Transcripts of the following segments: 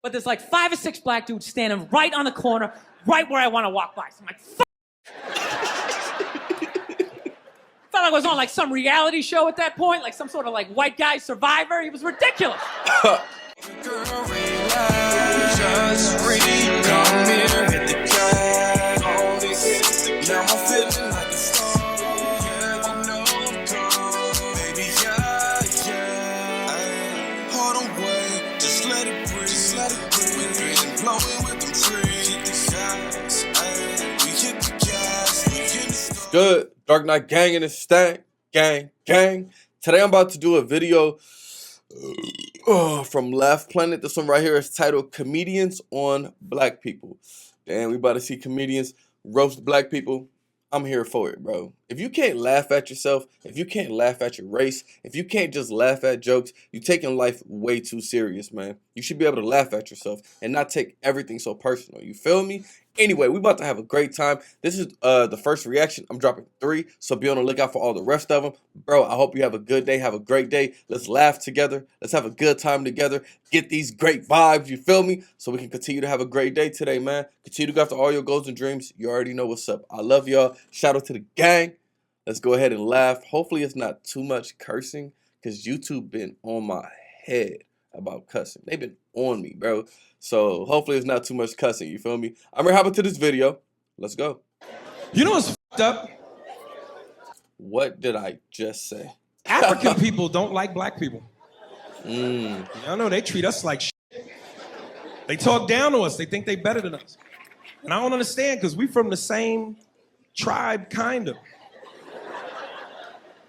but there's like 5 or 6 black dudes standing right on the corner, right where I want to walk by. So I'm like, fuck. Felt like I was on like some reality show at that point, like some sort of like white guy survivor. It was ridiculous. Good. Dark Knight gang in the stank. Gang. Today I'm about to do a video from Laugh Planet. This one right here is titled Comedians on Black People. Damn, we about to see comedians roast black people. I'm here for it, bro. If you can't laugh at yourself, if you can't laugh at your race, if you can't just laugh at jokes, you're taking life way too serious, man. You should be able to laugh at yourself and not take everything so personal. You feel me? Anyway, we about to have a great time. This is the first reaction. I'm dropping 3, so be on the lookout for all the rest of them. Bro, I hope you have a good day. Have a great day. Let's laugh together. Let's have a good time together. Get these great vibes, you feel me? So we can continue to have a great day today, man. Continue to go after all your goals and dreams. You already know what's up. I love y'all. Shout out to the gang. Let's go ahead and laugh. Hopefully it's not too much cursing, because YouTube been on my head about cussing. They've been on me, bro. So hopefully it's not too much cussing, you feel me? I'm gonna hop into this video. Let's go. You know what's fucked up? What did I just say? African people don't like black people. Y'all know they treat us like shit. They talk down to us. They think they better than us. And I don't understand, because we from the same tribe, kind of.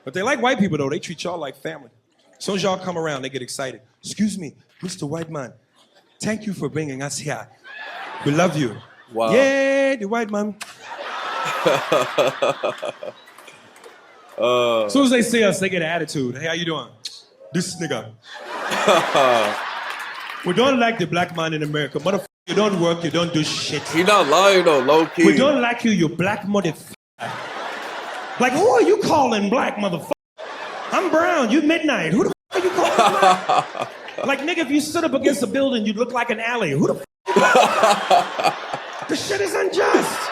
But they like white people, though. They treat y'all like family. As soon as y'all come around, they get excited. Excuse me, Mr. White Man. Thank you for bringing us here. We love you. Wow. Yeah, the white man. As soon as they see us, they get an attitude. Hey, how you doing? This nigga. We don't like the black man in America. Motherfucker, you don't work, you don't do shit. He not lying though, low key. We don't like you black motherfucker. Like, who are you calling black, motherfucker? I'm brown, you midnight. Who the fuck are you calling black? Like, nigga, if you stood up against a building, you'd look like an alley. Who the fuck? This shit is unjust.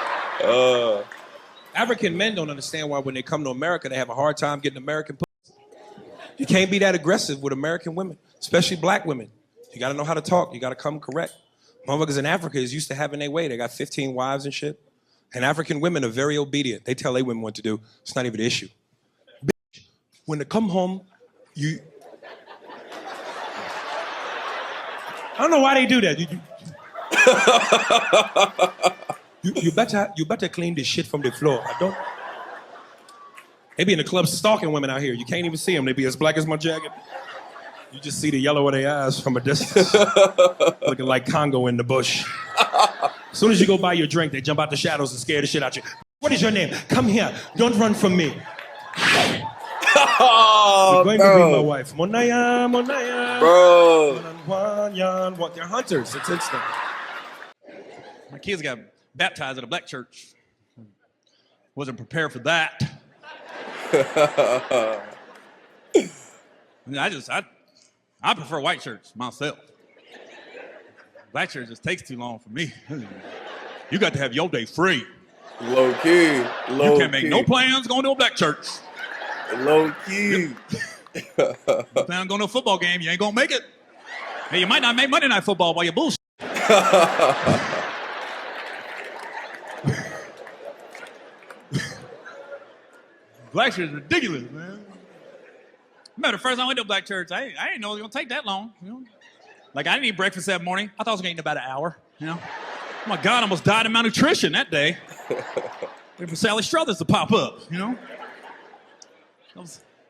African men don't understand why when they come to America, they have a hard time getting American pussy. You can't be that aggressive with American women, especially black women. You gotta know how to talk. You gotta come correct. Motherfuckers in Africa is used to having their way. They got 15 wives and shit. And African women are very obedient. They tell their women what to do. It's not even an issue. Bitch, when they come home, you... I don't know why they do that. You better clean this shit from the floor. I don't... They be in the club stalking women out here. You can't even see them. They be as black as my jacket. You just see the yellow of their eyes from a distance. Looking like Congo in the bush. As soon as you go buy your drink, they jump out the shadows and scare the shit out you. What is your name? Come here. Don't run from me. Oh, You're going to be my wife. Monaya. Bro. They're hunters. It's instant. My kids got baptized at a black church. Wasn't prepared for that. I prefer white church myself. Black church just takes too long for me. You got to have your day free. Low key. You can't make no plans going to a black church. Low key. Plan on going to a football game, you ain't gonna make it. Hey, you might not make Monday Night Football while you bullshit. Black church is ridiculous, man. Remember the first time I went to a black church, I didn't know it was gonna take that long. You know? Like, I didn't eat breakfast that morning. I thought I was gonna eat in about an hour. You know? Oh my God, I almost died of malnutrition that day. Waiting for Sally Struthers to pop up, you know?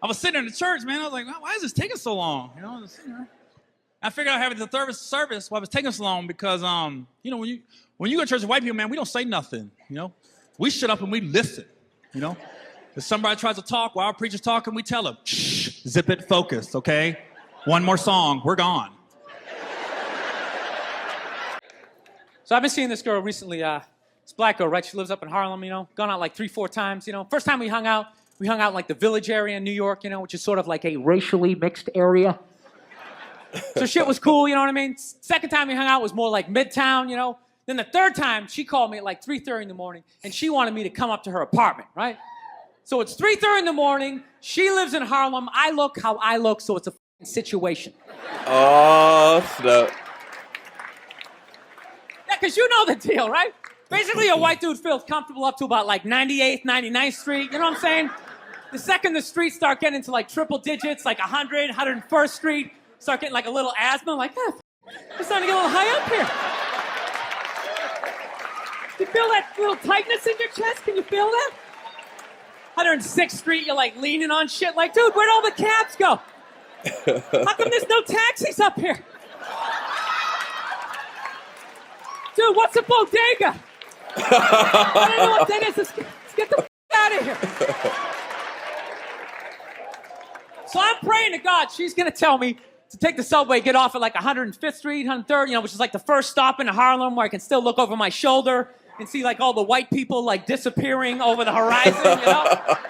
I was sitting in the church, man. I was like, why is this taking so long? You know, I was sitting there. I figured out having the third service why it was taking so long because, you know, when you go to church with white people, man, we don't say nothing, you know? We shut up and we listen, you know? If somebody tries to talk while our preacher's talking, we tell them, shh, zip it, focus, okay? One more song, we're gone. So I've been seeing this girl recently, this black girl, right? She lives up in Harlem, you know, gone out like 3-4 times, you know. First time we hung out in like the Village area in New York, you know, which is sort of like a racially mixed area. So shit was cool, you know what I mean? Second time we hung out was more like Midtown, you know? Then the third time, she called me at like 3:30 in the morning, and she wanted me to come up to her apartment, right? So it's 3:30 in the morning, she lives in Harlem, I look how I look, so it's a f***ing situation. Oh, snap. Yeah, because you know the deal, right? Basically, a white dude feels comfortable up to about like 98th, 99th Street, you know what I'm saying? The second the streets start getting into like triple digits, like 100, 101st Street, start getting like a little asthma, like, it's starting to get a little high up here. You feel that little tightness in your chest? Can you feel that? 106th Street, you're like leaning on shit, like, dude, where'd all the cabs go? How come there's no taxis up here? Dude, what's a bodega? I don't know what that is. Let's get the out of here. So I'm praying to God she's going to tell me to take the subway, get off at like 105th Street, 103rd, you know, which is like the first stop in Harlem where I can still look over my shoulder and see like all the white people like disappearing over the horizon, you know?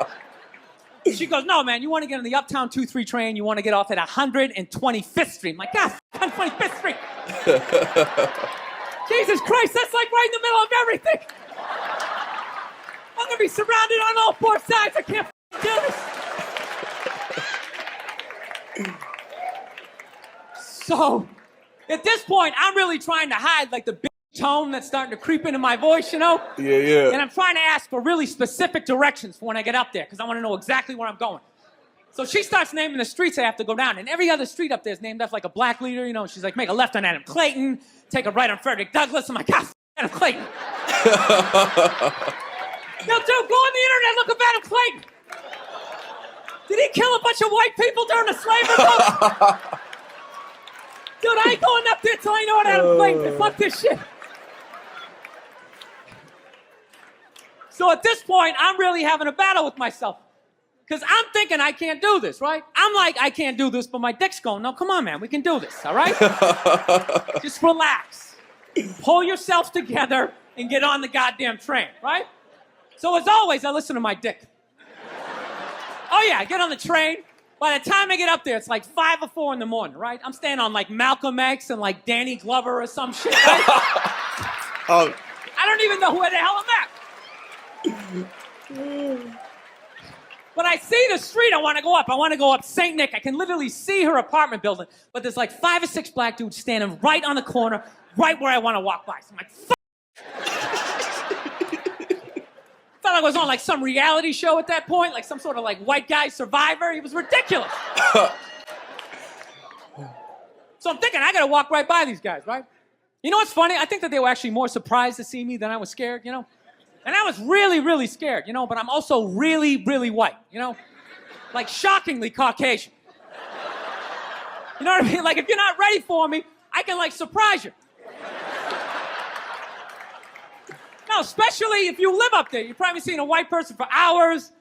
She goes, no, man, you want to get on the Uptown 2-3 train, you want to get off at 125th Street. I'm like, God, 125th Street. Jesus Christ, that's like right in the middle of everything. I'm going to be surrounded on all four sides. I can't do this. So, at this point, I'm really trying to hide like the big tone that's starting to creep into my voice, you know? Yeah. And I'm trying to ask for really specific directions for when I get up there, because I want to know exactly where I'm going. So she starts naming the streets I have to go down, and every other street up there is named after like a black leader, you know? She's like, make a left on Adam Clayton, take a right on Frederick Douglass. I'm like, God, Adam Clayton. Yo, dude, go on the internet, look up Adam Clayton. Did he kill a bunch of white people during the slave revolt? Dude, I ain't going up there till I know what Adam Clayton is. Fuck this shit. So at this point, I'm really having a battle with myself. Because I'm thinking I can't do this, right? I'm like, I can't do this, but my dick's going, no, come on, man, we can do this, all right? Just relax. Pull yourself together and get on the goddamn train, right? So as always, I listen to my dick. Oh yeah, I get on the train. By the time I get up there, it's like 5 or 4 in the morning, right? I'm staying on like Malcolm X and like Danny Glover or some shit, right? I don't even know where the hell I'm at. But I see the street I want to go up. I want to go up St. Nick. I can literally see her apartment building, but there's like 5 or 6 black dudes standing right on the corner, right where I want to walk by. So I'm like, fuck. Felt like I was on like some reality show at that point, like some sort of like white guy survivor. It was ridiculous. So I'm thinking, I got to walk right by these guys, right? You know what's funny? I think that they were actually more surprised to see me than I was scared, you know? And I was really, really scared, you know, but I'm also really, really white, you know? Like shockingly Caucasian. You know what I mean? Like if you're not ready for me, I can like surprise you. No, especially if you live up there. You've probably seen a white person for hours,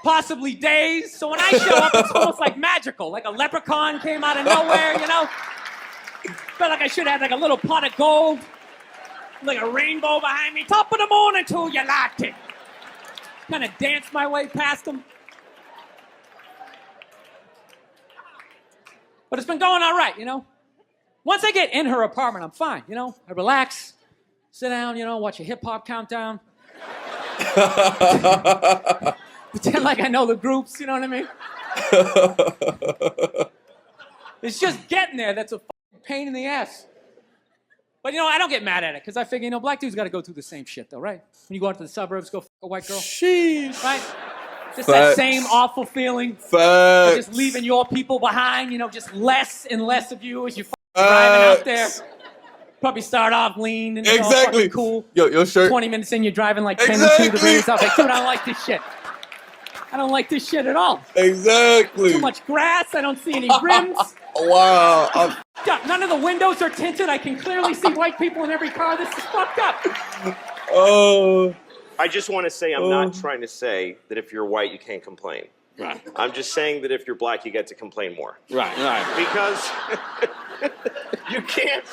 possibly days. So when I show up, it's almost like magical. Like a leprechaun came out of nowhere, you know? Felt like I should have had like a little pot of gold. Like a rainbow behind me. Top of the morning till you like it. Kind of dance my way past them. But it's been going all right, you know? Once I get in her apartment, I'm fine, you know? I relax, sit down, you know, watch a hip-hop countdown. Pretend like I know the groups, you know what I mean? It's just getting there that's a pain in the ass. But, you know, I don't get mad at it, because I figure, you know, black dudes got to go through the same shit, though, right? When you go out to the suburbs, go f*** a white girl. Sheesh. Right? Just Facts. that same awful feeling. Facts. Just leaving your people behind, you know, just less and less of you as you're driving out there. Probably start off lean and all fucking cool. Yo, your shirt. 20 minutes in, you're driving like 10 and 2 the race. I was like, dude, I don't like this shit. I don't like this shit at all. Exactly. Too much grass. I don't see any rims. Wow. None of the windows are tinted. I can clearly see white people in every car. This is fucked up. Oh. I just want to say I'm not trying to say that if you're white, you can't complain. Right. I'm just saying that if you're black, you get to complain more. Right. Because you can't.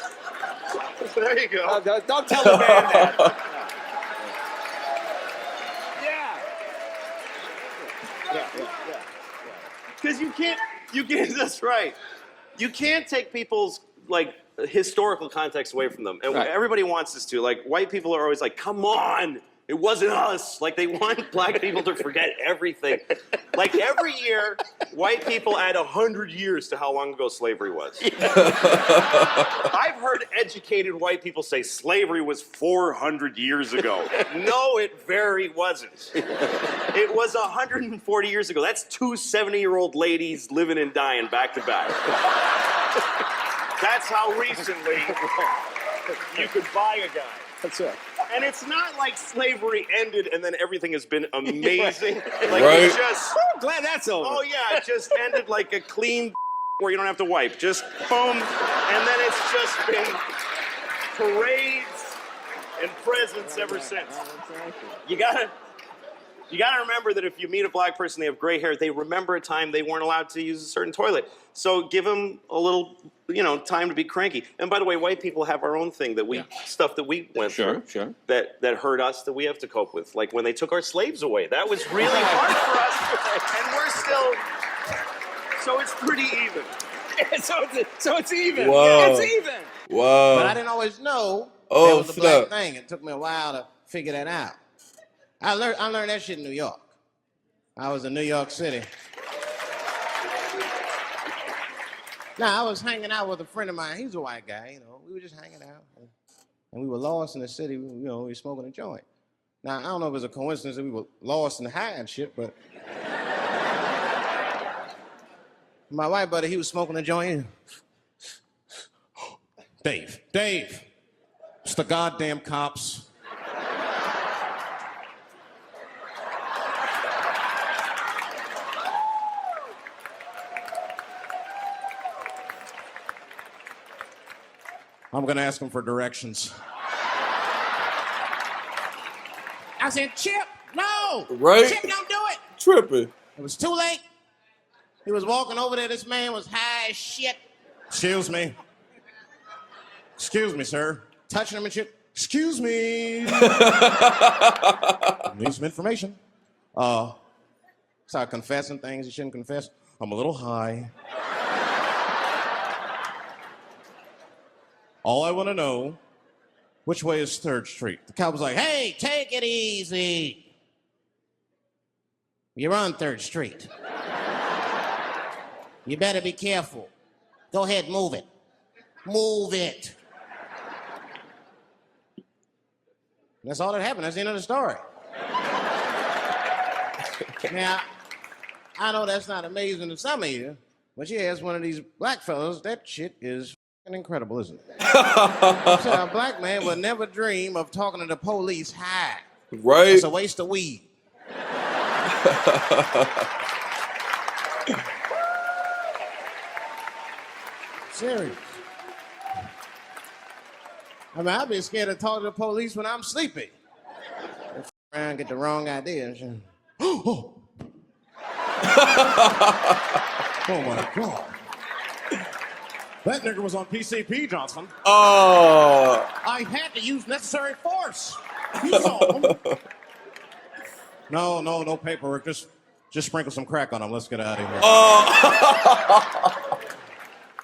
There you go. Don't tell the man that. Because you can't, that's right. You can't take people's like historical context away from them, and Right. everybody wants us to. Like white people are always like, "Come on, it wasn't us." Like they want black people to forget everything. Like every year, white people add 100 years to how long ago slavery was. I've heard educated white people say slavery was 400 years ago. No, it very wasn't. It was 140 years ago. That's two 70-year-old ladies living and dying back to back. That's how recently you could buy a guy. That's right. And it's not like slavery ended and then everything has been amazing. Like Right. it just, I'm glad that's over. oh yeah, it just ended like a clean where you don't have to wipe. Just boom. And then it's just been parades and presents ever since. You gotta remember that if you meet a black person, they have gray hair, they remember a time they weren't allowed to use a certain toilet. So give them a little, time to be cranky. And by the way, white people have our own thing that stuff that we went through Sure. that hurt us that we have to cope with. Like when they took our slaves away, that was really hard for us, and we're still. So it's pretty even. so it's even. Whoa. Yeah, it's even. Wow. But I didn't always know Oh, that was a black snap. thing. It took me a while to figure that out. I learned that shit in New York. I was in New York City. Now, I was hanging out with a friend of mine. He's a white guy, We were just hanging out. And we were lost in the city. We were smoking a joint. Now, I don't know if it was a coincidence that we were lost and high and shit, but... My white buddy, he was smoking a joint. Dave, it's the goddamn cops. I'm gonna ask him for directions. I said, Chip, no! Right? Chip, don't do it! Tripping. It was too late. He was walking over there. This man was high as shit. Excuse me. Excuse me, sir. Touching him and shit. Excuse me. Need some information. Start confessing things you shouldn't confess. I'm a little high. All I want to know, which way is 3rd Street? The cop was like, hey, take it easy. You're on 3rd Street. You better be careful. Go ahead, move it. Move it. That's all that happened. That's the end of the story. Now, I know that's not amazing to some of you, but you ask one of these black fellas, that shit is f***ing incredible, isn't it? So a black man would never dream of talking to the police high. Right? It's a waste of weed. Serious. I mean, I'd be scared to talk to the police when I'm sleepy. If around get the wrong idea and shit. Oh my God. That nigga was on PCP, Johnson. Oh. I had to use necessary force. You saw him. No paperwork. Just sprinkle some crack on him. Let's get out of here.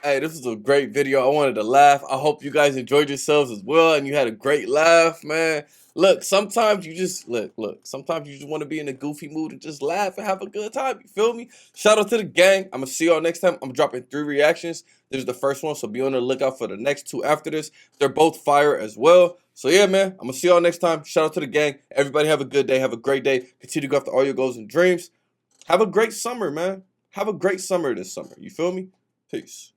Hey, this was a great video. I wanted to laugh. I hope you guys enjoyed yourselves as well and you had a great laugh, man. Look, sometimes you just sometimes you just want to be in a goofy mood and just laugh and have a good time. You feel me? Shout out to the gang. I'm gonna see y'all next time. I'm dropping 3 reactions. This is the first one, so be on the lookout for the next 2 after this. They're both fire as well. So yeah, man, I'm gonna see y'all next time. Shout out to the gang. Everybody have a good day. Have a great day. Continue to go after all your goals and dreams. Have a great summer, man. Have a great summer this summer. You feel me? Peace.